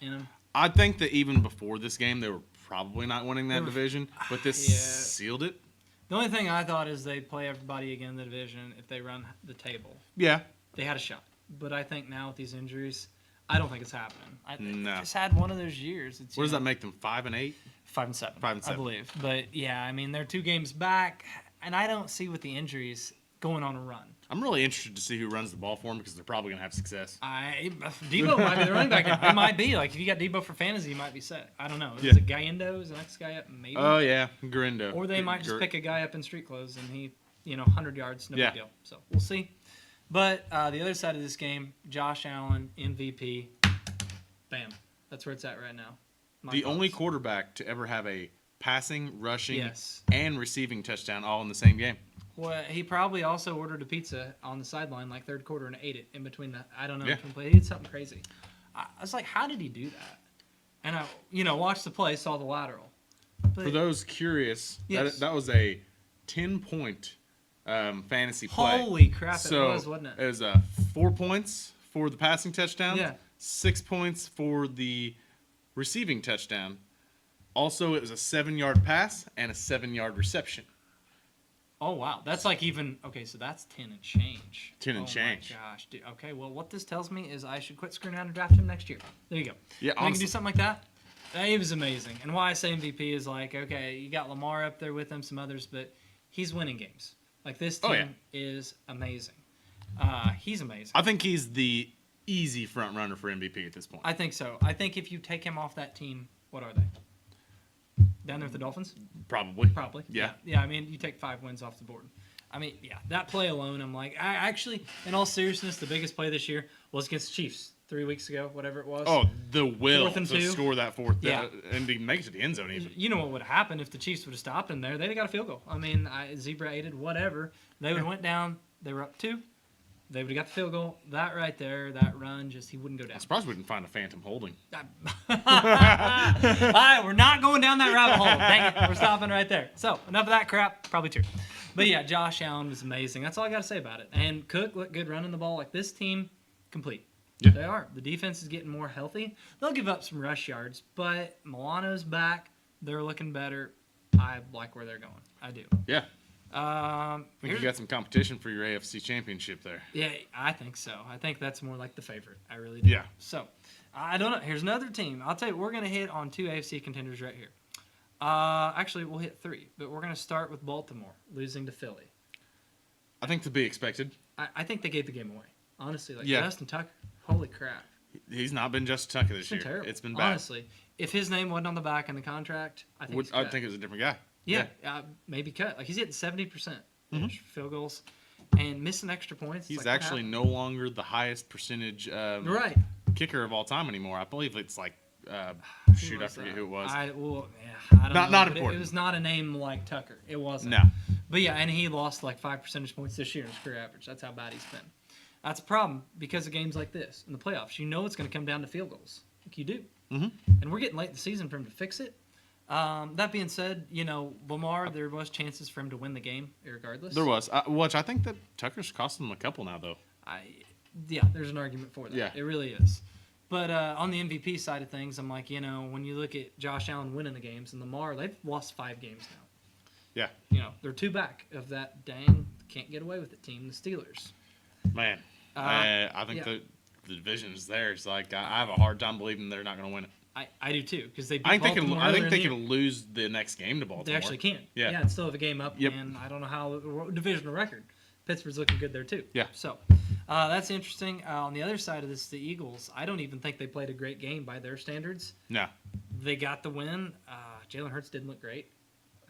in him? I think that even before this game, they were probably not winning that division, but this sealed it. The only thing I thought is they'd play everybody again in the division if they run the table. Yeah. They had a shot. But I think now with these injuries, I don't think it's happening. I think No. they just had one of those years. What does that make them, 5-8? 5-7. 5-7. I believe. But, yeah, I mean, they're 2 games back, and I don't see with the injuries going on a run. I'm really interested to see who runs the ball for them because they're probably going to have success. Debo might be the running back. It might be. Like, if you got Debo for fantasy, you might be set. I don't know. Yeah. Is it Gaindo? Is the next guy up? Maybe. Oh, yeah. Grindo. Or they might just pick a guy up in street clothes and he, 100 yards, no big deal. So, we'll see. But the other side of this game, Josh Allen, MVP. Bam. That's where it's at right now. The only quarterback to ever have a passing, rushing, and receiving touchdown all in the same game. Well, he probably also ordered a pizza on the sideline like third quarter and ate it in between the, I don't know. Yeah. He did something crazy. I was like, how did he do that? And I, watched the play, saw the lateral. But, For those curious, Yes. that was a 10-point fantasy play. Holy crap, it was, wasn't it? It was 4 points for the passing touchdown, 6 points for the receiving touchdown. Also, it was a 7-yard pass and a 7-yard reception. Oh, wow. That's like even, okay, so that's 10 and change. 10 and change. Oh, my gosh. Dude. Okay, well, what this tells me is I should quit screwing around and draft him next year. There you go. Yeah, I can do something like that. It was amazing. And why I say MVP is like, okay, you got Lamar up there with him, some others, but he's winning games. Like, this team is amazing. He's amazing. I think he's the easy front runner for MVP at this point. I think so. I think if you take him off that team, what are they? Down there with the Dolphins? Probably. Yeah. Yeah, I mean, you take 5 wins off the board. I mean, yeah, that play alone, I'm like, I actually, in all seriousness, the biggest play this year was against the Chiefs 3 weeks ago, whatever it was. Oh, the will 4th and to 2. score that fourth Yeah. and to make it to the end zone even. You know what would have happened if the Chiefs would have stopped him there? They'd have got a field goal. I mean, Zebra aided, whatever. They would have went down. They were up 2. They would have got the field goal. That right there, that run, just he wouldn't go down. I'm surprised we didn't find a phantom holding. All right, we're not going down that rabbit hole. Dang it, we're stopping right there. So, enough of that crap. Probably true. But yeah, Josh Allen was amazing. That's all I got to say about it. And Cook looked good running the ball. Like, this team, complete. Yeah. They are. The defense is getting more healthy. They'll give up some rush yards, but Milano's back. They're looking better. I like where they're going. I do. Yeah. I think you got some competition for your AFC championship there. Yeah, I think so. I think that's more like the favorite. I really do. Yeah. So, I don't know. Here's another team. I'll tell you, we're going to hit on 2 AFC contenders right here. Actually, we'll hit 3, but we're going to start with Baltimore losing to Philly. I think to be expected. I think they gave the game away. Honestly, like Justin Tucker, holy crap. He's not been Justin Tucker this year. Terrible. It's been bad. Honestly, if his name wasn't on the back in the contract, I think I think it was a different guy. Yeah, maybe cut. Like, he's hitting 70% field goals and missing extra points. He's like, actually no longer the highest percentage kicker of all time anymore. I believe it's like, I forget who it was. I don't know. Not but important. It was not a name like Tucker. It wasn't. No. But yeah, and he lost like 5 percentage points this year in his career average. That's how bad he's been. That's a problem because of games like this in the playoffs. You know it's going to come down to field goals. Like you do. Mm-hmm. And we're getting late in the season for him to fix it. That being said, Lamar, there was chances for him to win the game regardless. There was. Which I think that Tucker's costing him a couple now, though. There's an argument for that. Yeah. It really is. But on the MVP side of things, I'm like, when you look at Josh Allen winning the games and Lamar, they've lost 5 games now. Yeah. They're 2 back of that dang can't get away with it team, the Steelers. Man, I think the division is theirs. Like, I have a hard time believing they're not going to win it. I do too, because they beat I think Baltimore. I think they can lose the next game to Baltimore. They actually can. Yeah. And still have a game up, Yep. and I don't know how divisional record. Pittsburgh's looking good there too. Yeah. So that's interesting. On the other side of this, the Eagles. I don't even think they played a great game by their standards. No. They got the win. Jalen Hurts didn't look great.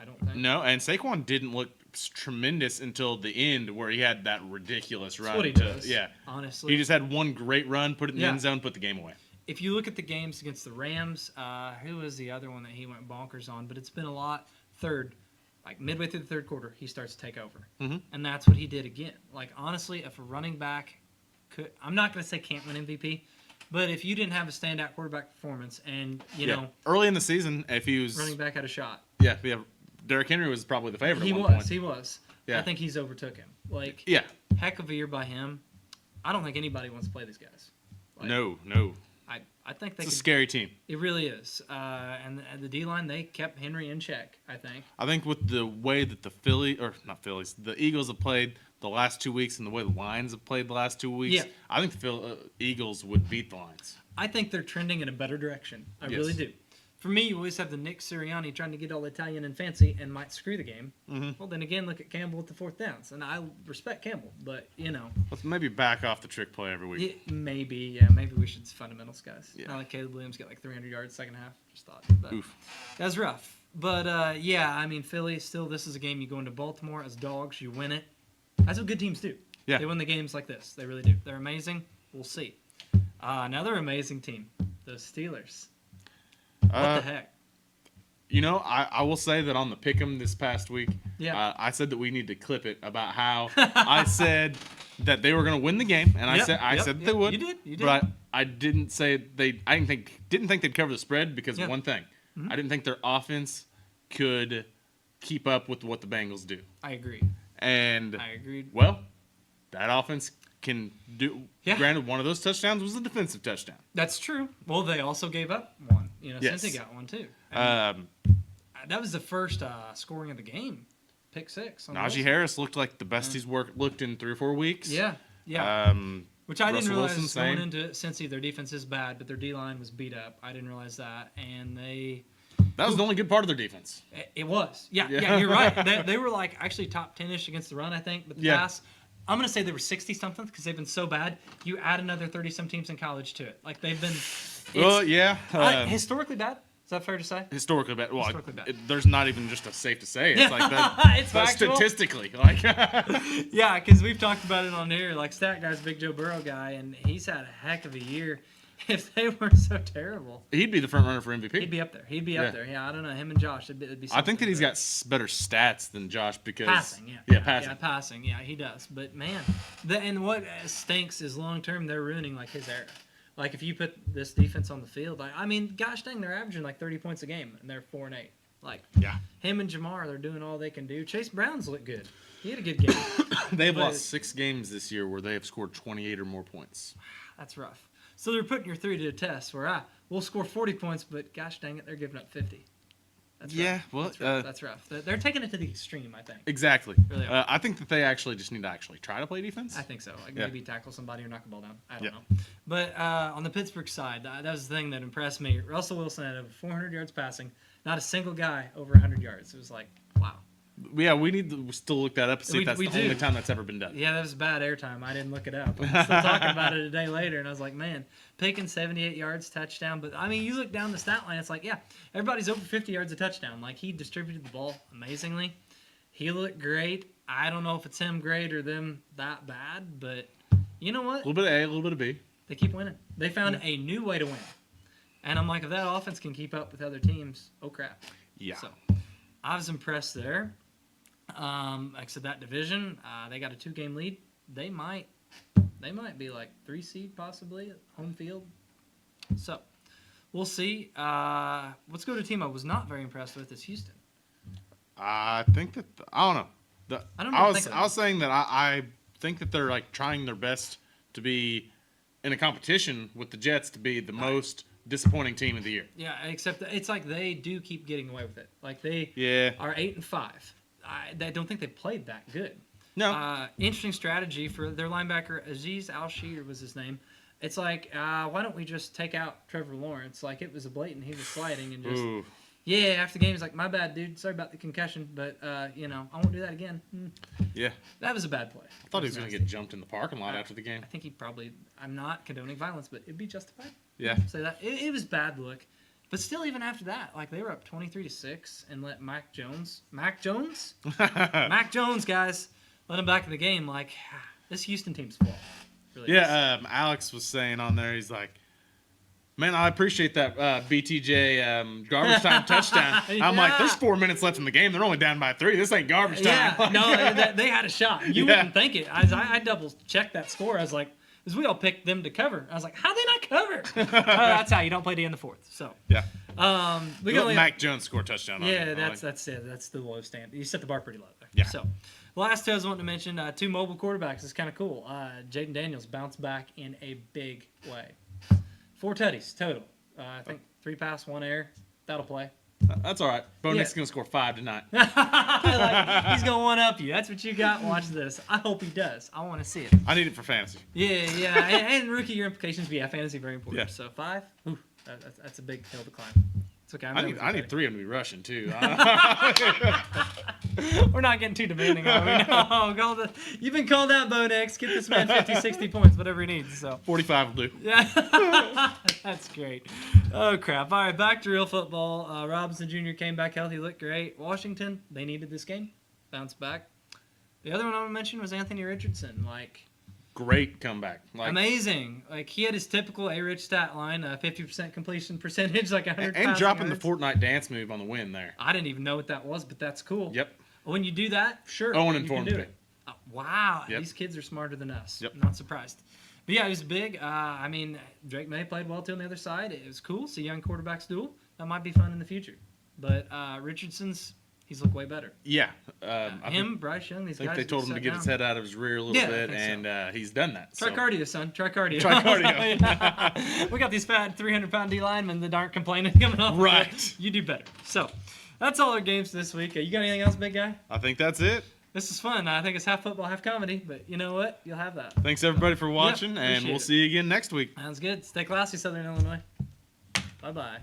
I don't think. No, and Saquon didn't look tremendous until the end, where he had that ridiculous run. That's what he does. Yeah. Honestly, He just had one great run, put it in the Yeah. end zone, put the game away. if you look at the games against the Rams, who was the other one that he went bonkers on? But it's been a lot. Third, like midway through the third quarter, he starts to take over. Mm-hmm. And that's what he did again. Like, honestly, if a running back could, I'm not going to say can't win MVP, but if you didn't have a standout quarterback performance and, you know, early in the season, if he was running back had a shot. yeah, Derrick Henry was probably the favorite. He at one point. he was. Yeah. I think he's overtook him. Like, Yeah. heck of a year by him. I don't think anybody wants to play these guys. Like, No. I think they It's a could, scary team. it really is. And the D-line, they kept Henry in check, I think. I think with the way that the Eagles have played the last 2 weeks and the way the Lions have played the last 2 weeks, Yeah. I think the Eagles would beat the Lions. I think they're trending in a better direction. I Yes. really do. For me, you always have the Nick Sirianni trying to get all Italian and fancy and might screw the game. Mm-hmm. Well, then again, look at Campbell at the fourth downs. And I respect Campbell, but, you know, Let's maybe back off the trick play every week. maybe we should fundamentals, guys. Yeah. Not like Caleb Williams get like 300 yards second half. Just thought. But Oof. that was rough. But, yeah, I mean, Philly, still, this is a game you go into Baltimore as dogs, you win it. That's what good teams do. Yeah. They win the games like this. They really do. They're amazing. We'll see. Another amazing team, the Steelers. What the heck? You know, I will say that on the pick'em this past week, Yeah. I said that we need to clip it about how I said that they were going to win the game, and I said that they would. You did. But I didn't say they. I didn't think they'd cover the spread because of one thing. Mm-hmm. I didn't think their offense could keep up with what the Bengals do. I agreed. And I agreed. well, that offense can do. Yeah. Granted, one of those touchdowns was a defensive touchdown. That's true. Well, they also gave up one. You know, Yes. Cincy got one too. I mean, that was the first scoring of the game. Pick six. On the Najee Wilson. Harris looked like the best he's looked in 3 or 4 weeks. Yeah. Yeah. Which I didn't Russell realize Wilson, going same. into Cincy, their defense is bad, but their D line was beat up. I didn't realize that, and That was the only good part of their defense. it was. Yeah, Yeah. you're right. They were like actually top 10ish against the run, I think, but the Yeah. pass. I'm gonna say they were 60 something because they've been so bad. You add another 30 some teams in college to it, like they've been. Well, yeah. Historically bad. Is that fair to say? Historically bad. Well, Historically bad. There's not even just a safe to say. It's like that. It's But factual. statistically, like Yeah, because we've talked about it on here. Like Stat Guy's Big Joe Burrow guy, and he's had a heck of a year. If they weren't so terrible, he'd be the front runner for MVP. he'd be up there. He'd be Yeah. up there. Yeah, I don't know. Him and Josh, it'd be. I think that something, he's but- got better stats than Josh because passing. Yeah, passing. Yeah, passing. Yeah, he does. But man, and what stinks is long term they're ruining like his era. Like if you put this defense on the field, I mean, gosh dang, they're averaging like 30 points a game, and they're 4-8. Like Yeah. him and Jamar, they're doing all they can do. Chase Brown's look good. He had a good game. They've But- lost 6 games this year where they have scored 28 or more points. That's rough. So they're putting your three to a test where we'll score 40 points, but gosh dang it, they're giving up 50. That's Yeah, rough. well, that's rough. That's rough. They're taking it to the extreme, I think. Exactly. Really are. I think that they actually just need to actually try to play defense. I think so. Like Yeah. maybe tackle somebody or knock the ball down. I don't Yeah. know. But on the Pittsburgh side, that was the thing that impressed me. Russell Wilson had over 400 yards passing. Not a single guy over 100 yards. It was like, wow. Yeah, we need to still look that up and see if that's We the do. only time that's ever been done. Yeah, that was bad airtime. I didn't look it up. I'm still talking about it a day later, and I was like, man, picking 78 yards, touchdown. But, I mean, you look down the stat line, it's like, yeah, everybody's over 50 yards a touchdown. Like, he distributed the ball amazingly. He looked great. I don't know if it's him great or them that bad, but you know what? A little bit of A, a little bit of B. They keep winning. They found a new way to win. And I'm like, if that offense can keep up with other teams, oh, crap. Yeah. So, I was impressed there. Like I said, that division, they got a 2-game lead. They might be like 3 seed possibly at home field. So we'll see. Let's go to a team I was not very impressed with. Is Houston. I think that I don't know. I don't know what to was think of I was saying that I think that they're like trying their best to be in a competition with the Jets to be the most disappointing team of the year. Yeah, except that it's like they do keep getting away with it. Like they Yeah. are 8-5. I don't think they played that good. No. Interesting strategy for their linebacker, Aziz Al-Shir was his name. It's like, why don't we just take out Trevor Lawrence? Like, it was a blatant, he was sliding and just, Ooh. yeah, after the game, he's like, my bad, dude. Sorry about the concussion, but, I won't do that again. Yeah. That was a bad play. I thought he was going to get jumped in the parking lot after the game. I think he probably, I'm not condoning violence, but it'd be justified. Yeah. Say that. It was bad look. But still, even after that, like, they were up 23-6 and let Mac Jones, Mac Jones, guys, let him back in the game. Like, this Houston team's fault. Really is. Yeah, Alex was saying on there, he's like, Man, I appreciate that BTJ garbage time touchdown. I'm like, there's 4 minutes left in the game. They're only down by 3. This ain't garbage time. Yeah, no, they had a shot. You wouldn't think it. I double checked that score. I was like, because we all picked them to cover. I was like, how they not cover? That's how you don't play to end the fourth. So yeah. We got Mac Jones score a touchdown. Yeah, that's it. That's the low stand. You set the bar pretty low there. Yeah. So last two I was wanting to mention, 2 mobile quarterbacks is kind of cool. Jaden Daniels bounced back in a big way. 4 tutties total. I think 3 pass, 1 air. That'll play. That's all right. Bo Nix's going to score 5 tonight. He's going to one-up you. That's what you got. Watch this. I hope he does. I want to see it. I need it for fantasy. Yeah. and rookie year implications, but yeah, fantasy very important. Yeah. So 5, ooh, that's a big hill to climb. It's okay. I need 3 of them to be rushing, too. We're not getting too demanding, are we? No, you've been called out, Bo Nix. Get this man 50, 60 points, whatever he needs. So 45 will do. Yeah, that's great. Oh, crap. All right, back to real football. Robinson Jr. came back healthy, looked great. Washington, they needed this game. Bounced back. The other one I want to mention was Anthony Richardson. Great comeback. Amazing. He had his typical A-Rich stat line, 50% completion percentage, 100 and dropping yards. the Fortnite dance move on the win there. I didn't even know what that was, but that's cool. Yep. When you do that, sure. Owen you informed can do me. it. Wow. Yep. These kids are smarter than us. Yep. Not surprised. But yeah, it was big. Drake May played well too on the other side. It was cool. See young quarterbacks duel. That might be fun in the future. But Richardson's, he's looked way better. Yeah. Bryce Young, these I think guys. they told him to get his head out of his rear a little bit, and he's done that. Try cardio, son. Try cardio. Try cardio. We got these fat 300-pound D linemen that aren't complaining coming off. Right. You do better. So that's all our games this week. You got anything else, big guy? I think that's it. This is fun. I think it's half football, half comedy, but you know what? You'll have that. Thanks, everybody, for watching, and we'll see you again next week. Sounds good. Stay classy, Southern Illinois. Bye-bye.